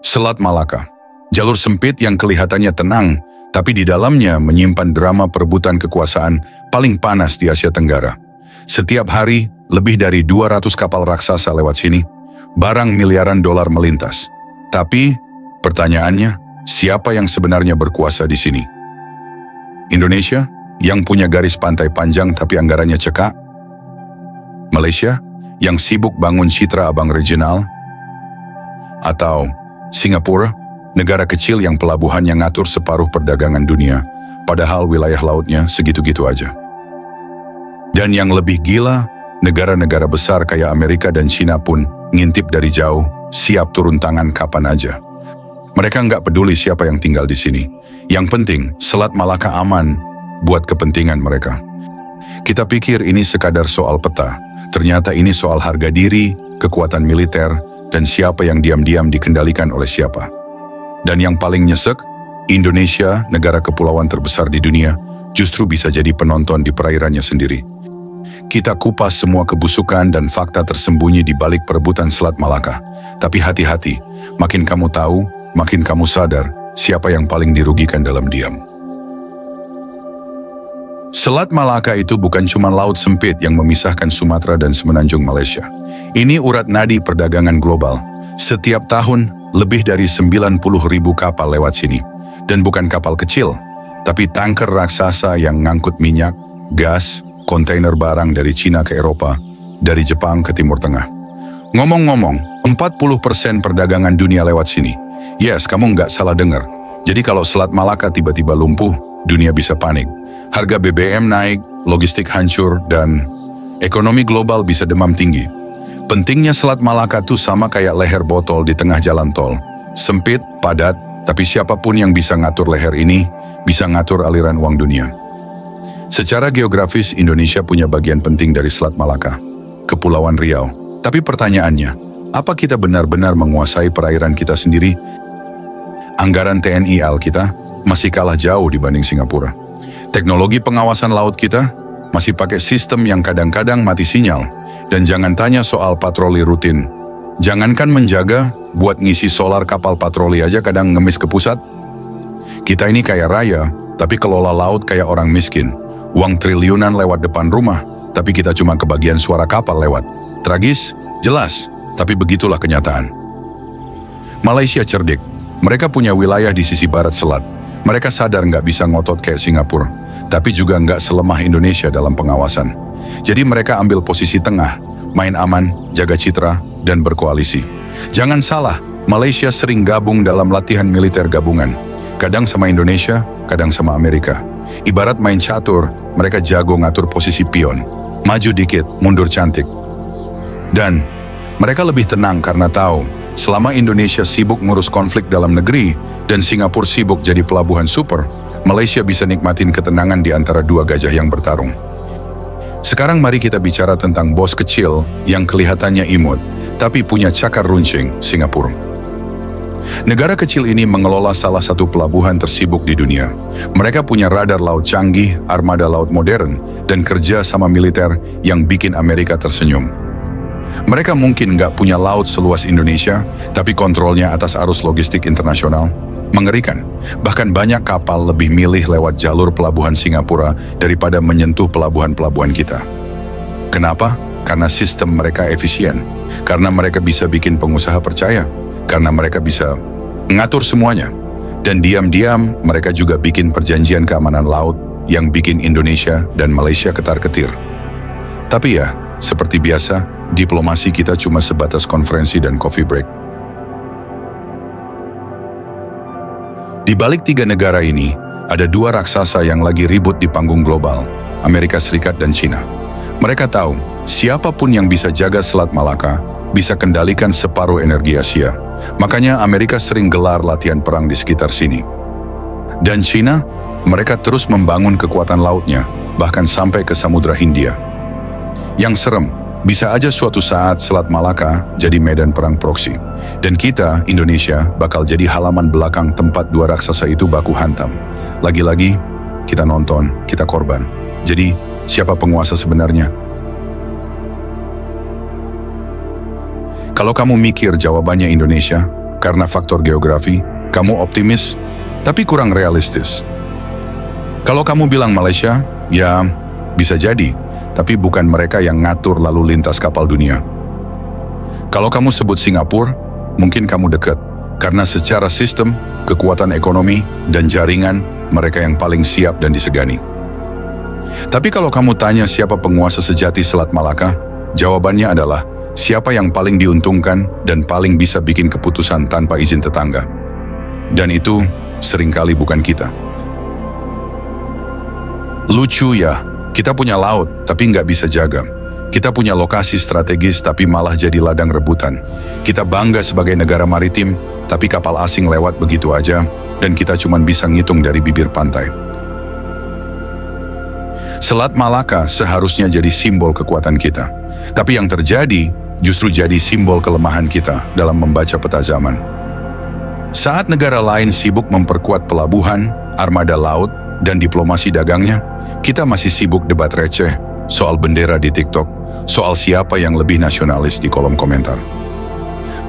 Selat Malaka. Jalur sempit yang kelihatannya tenang, tapi di dalamnya menyimpan drama perebutan kekuasaan paling panas di Asia Tenggara. Setiap hari, lebih dari 200 kapal raksasa lewat sini, barang miliaran dolar melintas. Tapi, pertanyaannya, siapa yang sebenarnya berkuasa di sini? Indonesia, yang punya garis pantai panjang tapi anggarannya cekak? Malaysia, yang sibuk bangun citra abang regional? Atau Singapura, negara kecil yang pelabuhannya ngatur separuh perdagangan dunia, padahal wilayah lautnya segitu-gitu aja. Dan yang lebih gila, negara-negara besar kayak Amerika dan China pun ngintip dari jauh, siap turun tangan kapan aja. Mereka nggak peduli siapa yang tinggal di sini. Yang penting, Selat Malaka aman buat kepentingan mereka. Kita pikir ini sekadar soal peta, ternyata ini soal harga diri, kekuatan militer, dan siapa yang diam-diam dikendalikan oleh siapa. Dan yang paling nyesek, Indonesia, negara kepulauan terbesar di dunia, justru bisa jadi penonton di perairannya sendiri. Kita kupas semua kebusukan dan fakta tersembunyi di balik perebutan Selat Malaka. Tapi hati-hati, makin kamu tahu, makin kamu sadar siapa yang paling dirugikan dalam diam. Selat Malaka itu bukan cuma laut sempit yang memisahkan Sumatera dan semenanjung Malaysia. Ini urat nadi perdagangan global. Setiap tahun, lebih dari 90.000 kapal lewat sini. Dan bukan kapal kecil, tapi tanker raksasa yang ngangkut minyak, gas, kontainer barang dari Cina ke Eropa, dari Jepang ke Timur Tengah. Ngomong-ngomong, 40% perdagangan dunia lewat sini. Yes, kamu nggak salah dengar. Jadi kalau Selat Malaka tiba-tiba lumpuh, dunia bisa panik. Harga BBM naik, logistik hancur, dan ekonomi global bisa demam tinggi. Pentingnya Selat Malaka tuh sama kayak leher botol di tengah jalan tol. Sempit, padat, tapi siapapun yang bisa ngatur leher ini, bisa ngatur aliran uang dunia. Secara geografis, Indonesia punya bagian penting dari Selat Malaka, Kepulauan Riau. Tapi pertanyaannya, apa kita benar-benar menguasai perairan kita sendiri? Anggaran TNI AL kita masih kalah jauh dibanding Singapura. Teknologi pengawasan laut kita masih pakai sistem yang kadang-kadang mati sinyal. Dan jangan tanya soal patroli rutin. Jangankan menjaga, buat ngisi solar kapal patroli aja kadang ngemis ke pusat. Kita ini kaya raya, tapi kelola laut kayak orang miskin. Uang triliunan lewat depan rumah, tapi kita cuma kebagian suara kapal lewat. Tragis? Jelas, tapi begitulah kenyataan. Malaysia cerdik. Mereka punya wilayah di sisi barat selat. Mereka sadar nggak bisa ngotot kayak Singapura, tapi juga nggak selemah Indonesia dalam pengawasan. Jadi mereka ambil posisi tengah, main aman, jaga citra, dan berkoalisi. Jangan salah, Malaysia sering gabung dalam latihan militer gabungan. Kadang sama Indonesia, kadang sama Amerika. Ibarat main catur, mereka jago ngatur posisi pion. Maju dikit, mundur cantik. Dan mereka lebih tenang karena tahu, selama Indonesia sibuk ngurus konflik dalam negeri dan Singapura sibuk jadi pelabuhan super, Malaysia bisa nikmatin ketenangan di antara dua gajah yang bertarung. Sekarang mari kita bicara tentang bos kecil yang kelihatannya imut, tapi punya cakar runcing, Singapura. Negara kecil ini mengelola salah satu pelabuhan tersibuk di dunia. Mereka punya radar laut canggih, armada laut modern, dan kerja sama militer yang bikin Amerika tersenyum. Mereka mungkin nggak punya laut seluas Indonesia, tapi kontrolnya atas arus logistik internasional mengerikan. Bahkan banyak kapal lebih milih lewat jalur pelabuhan Singapura daripada menyentuh pelabuhan-pelabuhan kita. Kenapa? Karena sistem mereka efisien. Karena mereka bisa bikin pengusaha percaya. Karena mereka bisa mengatur semuanya. Dan diam-diam mereka juga bikin perjanjian keamanan laut yang bikin Indonesia dan Malaysia ketar-ketir. Tapi ya, seperti biasa, diplomasi kita cuma sebatas konferensi dan coffee break. Di balik tiga negara ini, ada dua raksasa yang lagi ribut di panggung global, Amerika Serikat dan China. Mereka tahu, siapapun yang bisa jaga Selat Malaka, bisa kendalikan separuh energi Asia. Makanya Amerika sering gelar latihan perang di sekitar sini. Dan China, mereka terus membangun kekuatan lautnya, bahkan sampai ke Samudra Hindia. Yang serem, bisa aja suatu saat Selat Malaka jadi medan perang proksi. Dan kita, Indonesia, bakal jadi halaman belakang tempat dua raksasa itu baku hantam. Lagi-lagi, kita nonton, kita korban. Jadi, siapa penguasa sebenarnya? Kalau kamu mikir jawabannya Indonesia, karena faktor geografi, kamu optimis, tapi kurang realistis. Kalau kamu bilang Malaysia, ya bisa jadi, tapi bukan mereka yang ngatur lalu lintas kapal dunia. Kalau kamu sebut Singapura, mungkin kamu dekat, karena secara sistem, kekuatan ekonomi, dan jaringan, mereka yang paling siap dan disegani. Tapi kalau kamu tanya siapa penguasa sejati Selat Malaka, jawabannya adalah siapa yang paling diuntungkan dan paling bisa bikin keputusan tanpa izin tetangga. Dan itu seringkali bukan kita. Lucu ya, kita punya laut tapi nggak bisa jaga. Kita punya lokasi strategis tapi malah jadi ladang rebutan. Kita bangga sebagai negara maritim, tapi kapal asing lewat begitu aja, dan kita cuma bisa ngitung dari bibir pantai. Selat Malaka seharusnya jadi simbol kekuatan kita. Tapi yang terjadi justru jadi simbol kelemahan kita dalam membaca peta zaman. Saat negara lain sibuk memperkuat pelabuhan, armada laut, dan diplomasi dagangnya, kita masih sibuk debat receh soal bendera di TikTok, soal siapa yang lebih nasionalis di kolom komentar.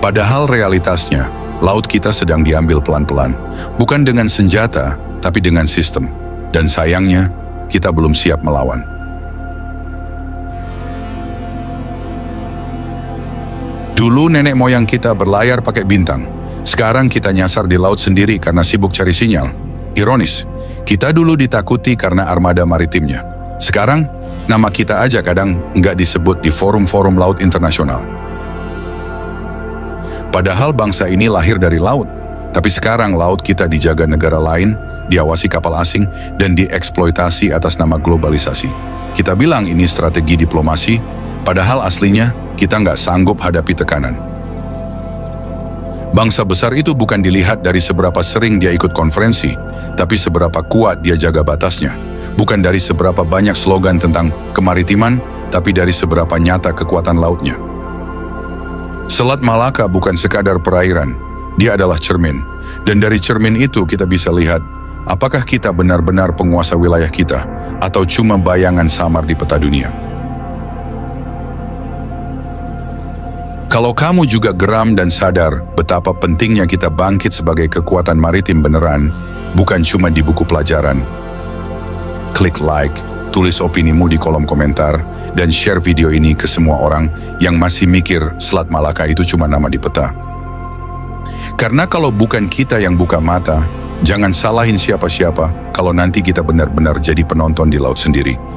Padahal realitasnya, laut kita sedang diambil pelan-pelan, bukan dengan senjata, tapi dengan sistem. Dan sayangnya, kita belum siap melawan. Dulu nenek moyang kita berlayar pakai bintang. Sekarang kita nyasar di laut sendiri karena sibuk cari sinyal. Ironis, kita dulu ditakuti karena armada maritimnya. Sekarang, nama kita aja kadang nggak disebut di forum-forum laut internasional. Padahal bangsa ini lahir dari laut, tapi sekarang laut kita dijaga negara lain, diawasi kapal asing, dan dieksploitasi atas nama globalisasi. Kita bilang ini strategi diplomasi, padahal aslinya kita nggak sanggup hadapi tekanan. Bangsa besar itu bukan dilihat dari seberapa sering dia ikut konferensi, tapi seberapa kuat dia jaga batasnya. Bukan dari seberapa banyak slogan tentang kemaritiman, tapi dari seberapa nyata kekuatan lautnya. Selat Malaka bukan sekadar perairan, dia adalah cermin. Dan dari cermin itu kita bisa lihat, apakah kita benar-benar penguasa wilayah kita, atau cuma bayangan samar di peta dunia. Kalau kamu juga geram dan sadar betapa pentingnya kita bangkit sebagai kekuatan maritim beneran, bukan cuma di buku pelajaran, klik like, tulis opinimu di kolom komentar, dan share video ini ke semua orang yang masih mikir Selat Malaka itu cuma nama di peta. Karena kalau bukan kita yang buka mata, jangan salahin siapa-siapa kalau nanti kita benar-benar jadi penonton di laut sendiri.